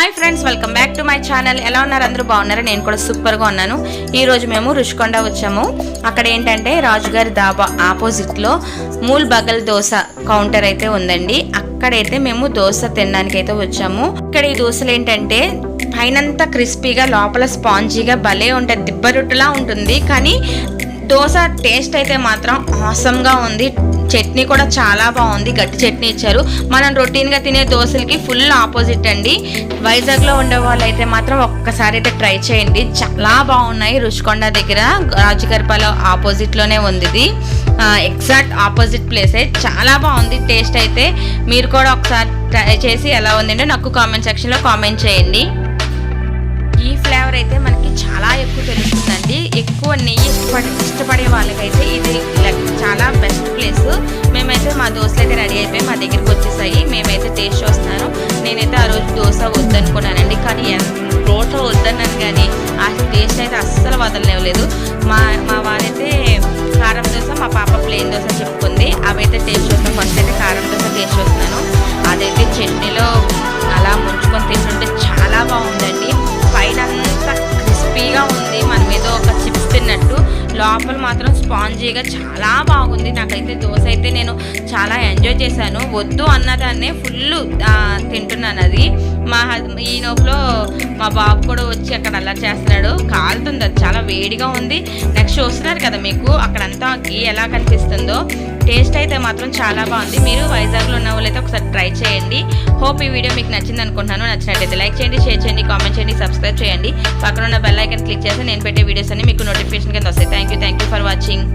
Hi friends, welcome back to my channel. ఎలా ఉన్నారు? అందరూ బాగున్నారు? నేను కూడా సూపర్గా ఉన్నాను. ఈరోజు మేము రుషికొండ వచ్చాము. అక్కడ ఏంటంటే రాజుగారి దాబా ఆపోజిట్లో మూల్ బగల్ దోశ కౌంటర్ అయితే ఉందండి. అక్కడైతే మేము దోశ తినడానికి అయితే వచ్చాము. ఇక్కడ ఈ దోశలు ఏంటంటే పైనంతా క్రిస్పీగా లోపల స్పాంజీగా భలే ఉంటుంది, దిబ్బ రొట్టెలా ఉంటుంది. కానీ దోశ టేస్ట్ అయితే మాత్రం ఆసమ్గా ఉంది. చట్నీ కూడా చాలా బాగుంది, గట్టి చట్నీ ఇచ్చారు. మనం రొటీన్గా తినే దోశలకి ఫుల్ ఆపోజిట్ అండి. వైజాగ్లో ఉండే వాళ్ళు అయితే మాత్రం ఒక్కసారి అయితే ట్రై చేయండి, చాలా బాగున్నాయి. రుషికొండ దగ్గర రాజుగారిపాలెం ఆపోజిట్లోనే ఉంది ఇది. ఎగ్జాక్ట్ ఆపోజిట్ ప్లేసే, చాలా బాగుంది టేస్ట్ అయితే. మీరు కూడా ఒకసారి ట్రై చేసి ఎలా ఉందంటే నాకు కామెంట్ సెక్షన్లో కామెంట్ చేయండి. ఈ ఫ్లేవర్ అయితే మనకి చాలా ఎక్కువ తెలుస్తుందండి. ఎక్కువ నెయ్యి ఇష్టపడే వాళ్ళకైతే ఇది చాలా బెస్ట్ ప్లేస్. మేమైతే మా దోశలు అయితే రెడీ అయిపోయి మా దగ్గరికి వచ్చేసాయి. మేమైతే టేస్ట్ చూస్తున్నాను. నేనైతే ఆ రోజు దోశ వద్దనుకున్నానండి, కానీ దోశ వద్దన్నాను కానీ ఆ టేస్ట్ అయితే అస్సలు వదలలేదు. మా వారైతే కారం దోశ, మా పాప ప్లెయిన్ దోశ చెప్పుకుంది. అవైతే టేస్ట్ చూస్తాను. ఫస్ట్ అయితే కారం దోశ టేస్ట్ చూస్తున్నాను. అదైతే చట్నీలో అలా ముంచుకొని తింటుంటే చాలా బాగుందండి. పైన అంతా క్రిస్పీగా ఉంది, మనం ఏదో ఒక చిప్స్ తిన్నట్టు. లోపల మాత్రం స్పాంజీగా చాలా బాగుంది. నాకైతే దోశ అయితే నేను చాలా ఎంజాయ్ చేశాను. వద్దు అన్నదాన్నే ఫుల్ తింటున్నాను అది. ఈ లోపల మా బాబు కూడా వచ్చి అక్కడ అలా చేస్తున్నాడు. కాలుతుంది, అది చాలా వేడిగా ఉంది. నెక్స్ట్ చూస్తున్నారు కదా మీకు అక్కడంతా గీ ఎలా కనిపిస్తుందో. టేస్ట్ అయితే మాత్రం చాలా బాగుంది. మీరు వైజాగ్లో ఉన్న వాళ్ళైతే ఒకసారి ట్రై చేయండి. హోప్ ఈ వీడియో మీకు నచ్చింది అనుకుంటున్నాను. నచ్చినట్లయితే లైక్ చేయండి, షేర్ చేయండి, కామెంట్ చేయండి, సబ్స్క్రైబ్ చేయండి. పక్కన ఉన్న బెల్ ఐకాన్ క్లిక్ చేసి నేను పెట్టే వీడియోస్ అన్ని మీకు నోటిఫికేషన్ కింద వస్తాయి. Thank you for watching.